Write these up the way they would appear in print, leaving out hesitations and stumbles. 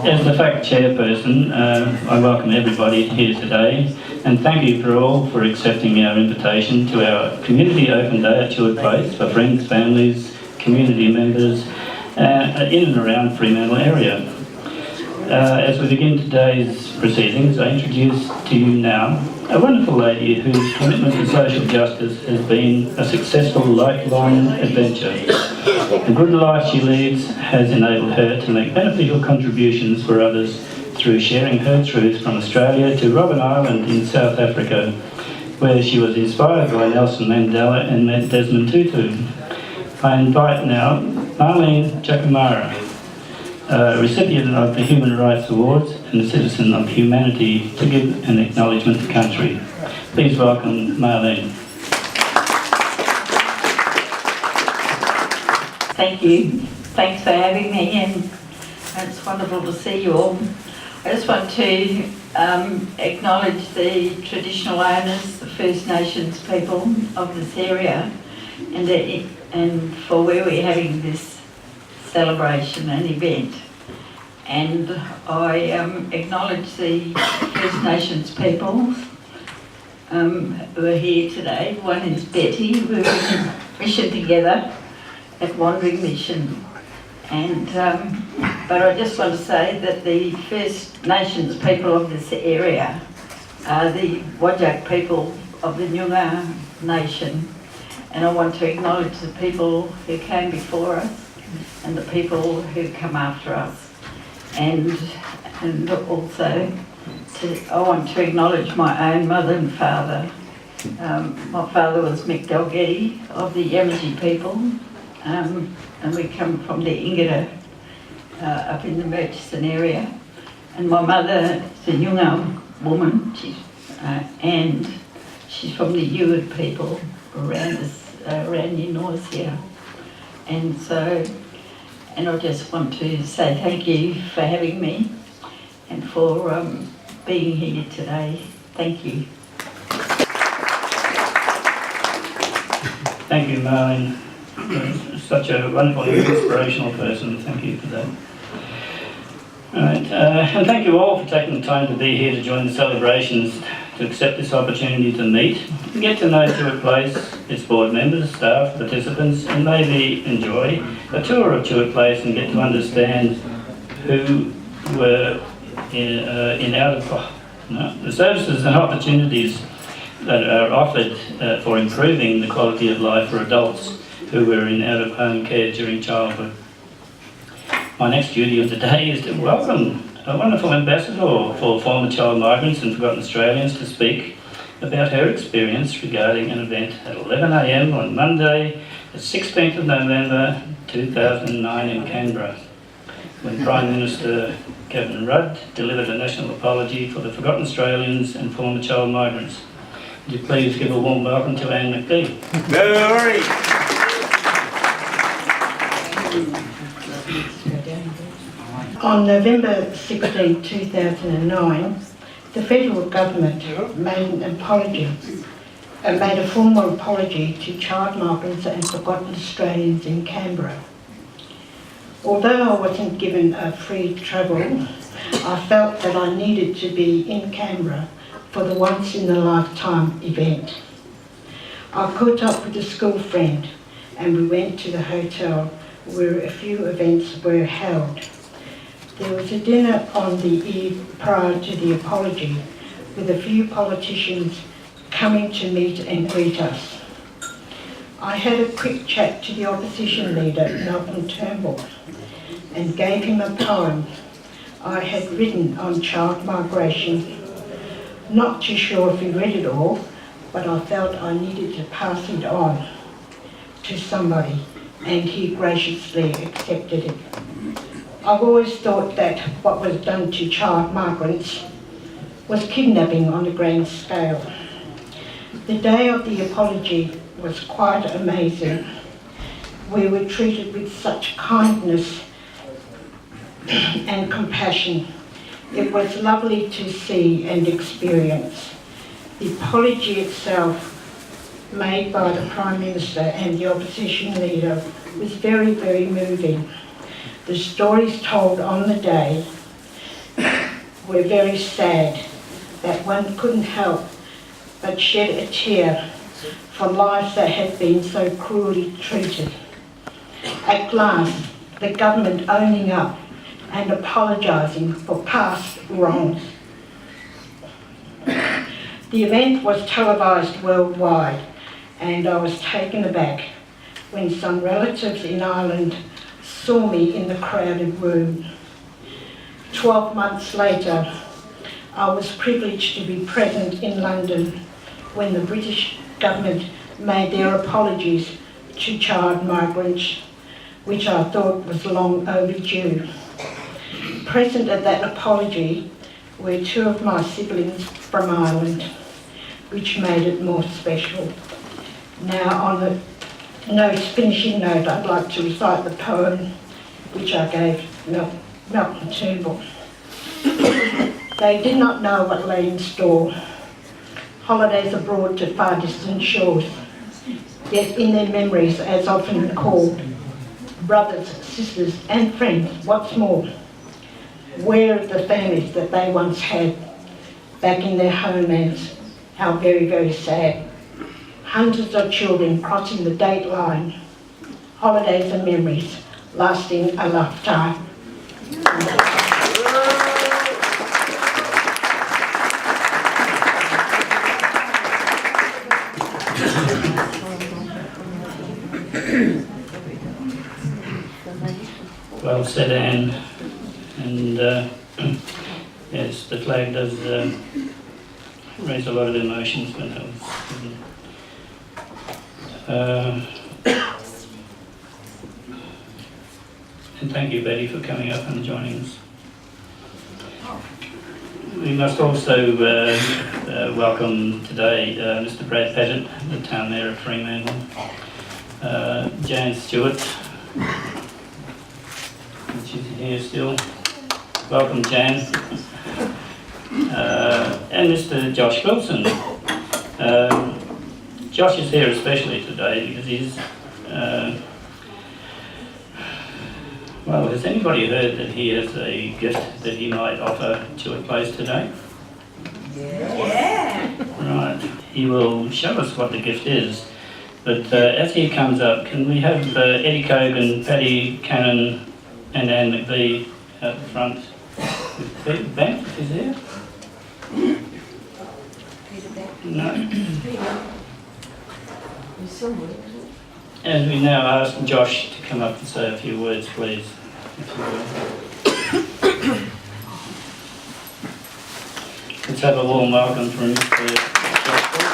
As the FACT chairperson, I welcome everybody here today and thank you for accepting our invitation to our community open day at Tuart Place for friends, families, community members in and around Fremantle area. As we begin today's proceedings, I introduce to you now a wonderful lady whose commitment to social justice has been a successful lifelong adventure. The good life she leads has enabled her to make beneficial contributions for others through sharing her truth from Australia to Robben Island in South Africa, where she was inspired by Nelson Mandela and Desmond Tutu. I invite now Marlene Giacomara, recipient of the Human Rights Awards and a Citizen of Humanity, to give an acknowledgement to country. Please welcome Marlene. Thank you. Thanks for having me, and it's wonderful to see you all. I just want to acknowledge the traditional owners, the First Nations people of this area, and for where we're having this celebration and event. And I acknowledge the First Nations people who are here today. One is Betty, we're in mission together at Wandering Mission. And but I just want to say that the First Nations people of this area are the Whadjuk people of the Noongar Nation, and I want to acknowledge the people who came before us and the people who come after us, and also I want to acknowledge my own mother and father. My father was Mick Dalgetty of the Yamaji people, and we come from the Ingida up in the Murchison area. And my mother is a Noongar woman, and she's from the Ewart people around near North here. And I just want to say thank you for having me and for being here today. Thank you. Thank you, Marlene. Such a wonderful and inspirational person. Thank you for that. Right, and thank you all for taking the time to be here to join the celebrations, to accept this opportunity to meet and get to know Tuart Place, its board members, staff, participants, and maybe enjoy a tour of Tuart Place and get to understand who were the services and opportunities that are offered for improving the quality of life for adults who were in out-of-home care during childhood. My next duty of the day is to welcome a wonderful ambassador for former child migrants and forgotten Australians to speak about her experience regarding an event at 11 a.m. on Monday, the 16th of November 2009 in Canberra, when Prime Minister Kevin Rudd delivered a national apology for the forgotten Australians and former child migrants. Would you please give a warm welcome to Anne McBee. No worries. On November 16, 2009, the federal government made a formal apology to child migrants and forgotten Australians in Canberra. Although I wasn't given a free travel, I felt that I needed to be in Canberra for the once-in-a-lifetime event. I caught up with a school friend and we went to the hotel where a few events were held. There was a dinner on the eve prior to the apology with a few politicians coming to meet and greet us. I had a quick chat to the opposition leader, Malcolm Turnbull, and gave him a poem I had written on child migration. Not too sure if he read it all, but I felt I needed to pass it on to somebody, and he graciously accepted it. I've always thought that what was done to child migrants was kidnapping on a grand scale. The day of the apology was quite amazing. We were treated with such kindness and compassion. It was lovely to see and experience. The apology itself, made by the Prime Minister and the opposition leader, was very, very moving. The stories told on the day were very sad that one couldn't help but shed a tear from lives that had been so cruelly treated. At last, the government owning up and apologising for past wrongs. The event was televised worldwide, and I was taken aback when some relatives in Ireland saw me in the crowded room. 12 months later, I was privileged to be present in London when the British government made their apologies to child migrants, which I thought was long overdue. Present at that apology were 2 of my siblings from Ireland, which made it more special. Now, on the finishing note, I'd like to recite the poem which I gave Malcolm Turnbull. They did not know what lay in store, holidays abroad to far distant shores, yet in their memories, as often recalled, brothers, sisters and friends, what's more, where are the families that they once had back in their homelands? How very, very sad. Hundreds of children crossing the date line, holidays and memories lasting a lifetime. Well said, Anne. And yes, the flag does raise a lot of emotions when it was. And thank you, Betty, for coming up and joining us. We must also welcome today Mr. Brad Pettit, the Town Mayor of Fremantle, Jan Stewart, she's here still. Welcome, Jan. And Mr. Josh Wilson. Josh is here especially today because he's well, has anybody heard that he has a gift that he might offer to a place today? Yeah. Right. He will show us what the gift is. But as he comes up, can we have Eddie Cogan, Paddy Cannon and Anne McVie out the front? Peter Banks is there? No. And we now ask Josh to come up and say a few words, please, if you will. Let's have a warm welcome from Mr. Josh Wilson.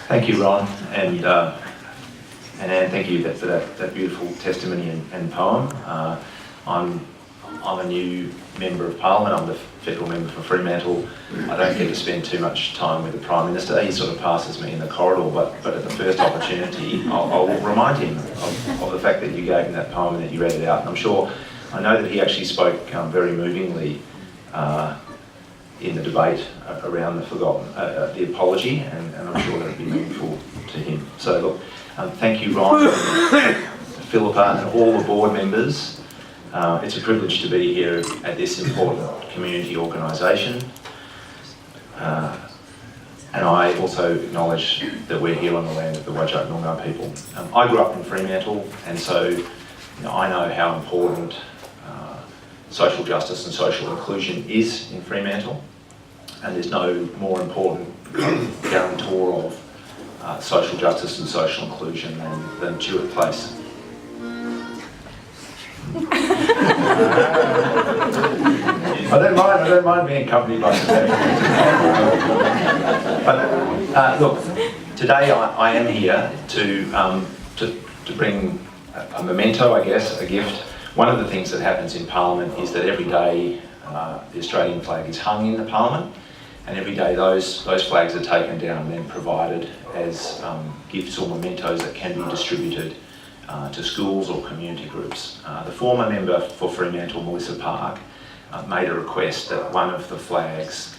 Thank you, Ron, and Anne, thank you for that beautiful testimony and poem. I'm a new Member of Parliament. I'm the federal member for Fremantle. I don't get to spend too much time with the Prime Minister. He sort of passes me in the corridor, but at the first opportunity, I'll remind him of the fact that you gave him that poem and that you read it out. And I know that he actually spoke very movingly in the debate around the apology, and I'm sure that it'd be meaningful to him. So look, thank you, Ron, Philippa, and all the board members. It's a privilege to be here at this important community organisation. And I also acknowledge that we're here on the land of the Whadjuk Noongar people. I grew up in Fremantle, and so I know how important social justice and social inclusion is in Fremantle, and there's no more important guarantor of social justice and social inclusion than Tuart Place. I don't mind being accompanied by but look, today I am here to bring a memento, I guess, a gift. One of the things that happens in Parliament is that every day the Australian flag is hung in the Parliament, and every day those flags are taken down and then provided as gifts or mementos that can be distributed to schools or community groups. The former member for Fremantle, Melissa Park, made a request that one of the flags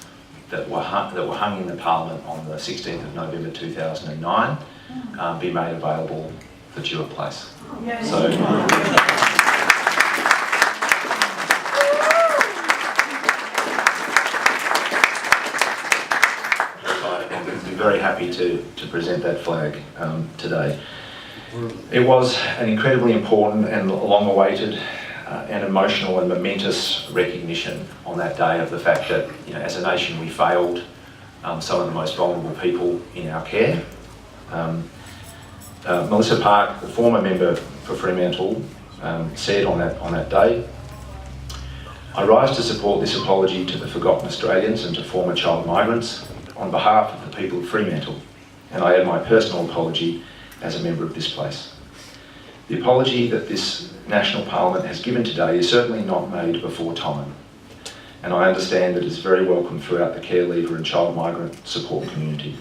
that were hung in the Parliament on the 16th of November 2009 be made available for Tuart Place. So, I'd be very happy to present that flag today. It was an incredibly important and long-awaited and emotional and momentous recognition on that day of the fact that, as a nation we failed some of the most vulnerable people in our care. Melissa Park, the former member for Fremantle, said on that day, "I rise to support this apology to the forgotten Australians and to former child migrants on behalf of the people of Fremantle, and I add my personal apology as a member of this place. The apology that this National Parliament has given today is certainly not made before time, and I understand that it's very welcome throughout the care leaver and child migrant support community.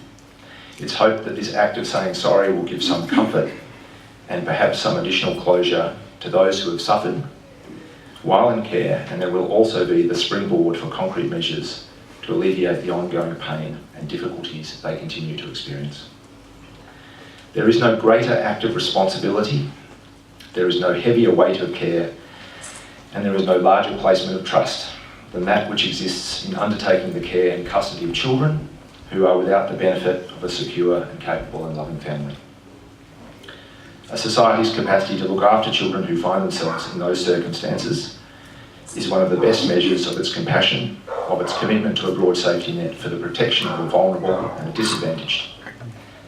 It's hoped that this act of saying sorry will give some comfort and perhaps some additional closure to those who have suffered while in care, and there will also be the springboard for concrete measures to alleviate the ongoing pain and difficulties they continue to experience. There is no greater act of responsibility, there is no heavier weight of care, and there is no larger placement of trust than that which exists in undertaking the care and custody of children who are without the benefit of a secure and capable and loving family. A society's capacity to look after children who find themselves in those circumstances is one of the best measures of its compassion, of its commitment to a broad safety net for the protection of the vulnerable and the disadvantaged,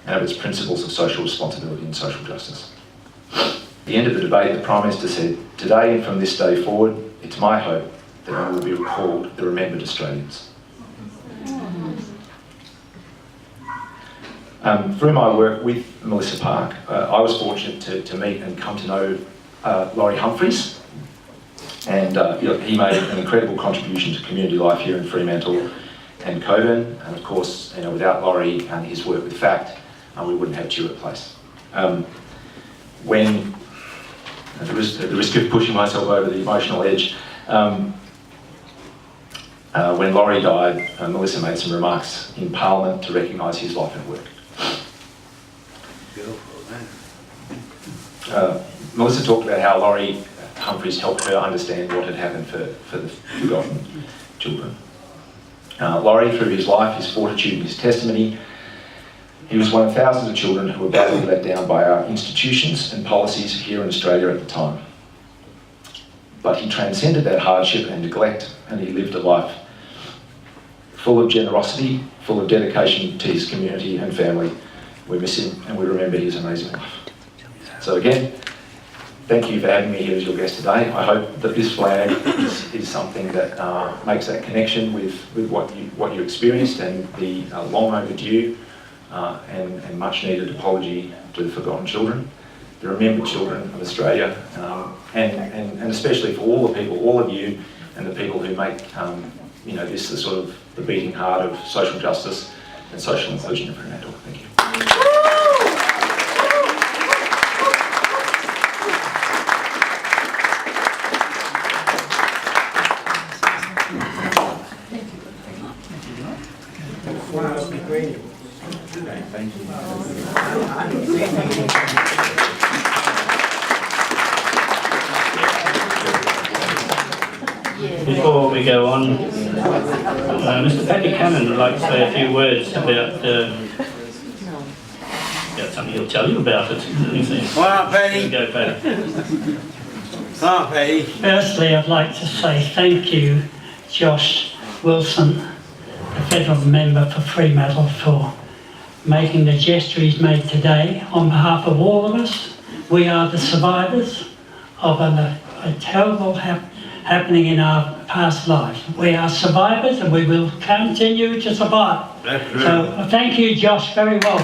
and of its principles of social responsibility and social justice." At the end of the debate, the Prime Minister said, "Today and from this day forward, it's my hope that we will be called the remembered Australians." Through my work with Melissa Park, I was fortunate to meet and come to know Laurie Humphries, and he made an incredible contribution to community life here in Fremantle and Coburn, and of course, without Laurie and his work with FACT, we wouldn't have Tuart Place. When, at the risk of pushing myself over the emotional edge, when Laurie died, Melissa made some remarks in Parliament to recognise his life and work. Melissa talked about how Laurie Humphries helped her understand what had happened for the forgotten children. Laurie, through his life, his fortitude and his testimony, he was one of thousands of children who were badly let down by our institutions and policies here in Australia at the time. But he transcended that hardship and neglect, and he lived a life full of generosity, full of dedication to his community and family. We miss him and we remember his amazing life. So again, thank you for having me here as your guest today. I hope that this flag is something that makes that connection with what you experienced, and the long overdue and much needed apology to the forgotten children, the remembered children of Australia, and especially for all the people, all of you, and the people who make this the sort of the beating heart of social justice and social inclusion in Fremantle. Thank you. Before we go on, Mr. Paddy Cannon would like to say a few words about something he'll tell you about it. Well, Paddy. Go, Paddy. Well, Paddy. Firstly, I'd like to say thank you, Josh Wilson, the Federal Member for Fremantle, for making the gesture he's made today on behalf of all of us. We are the survivors of a terrible happening in our past lives. We are survivors and we will continue to survive. That's true. So thank you, Josh, very well.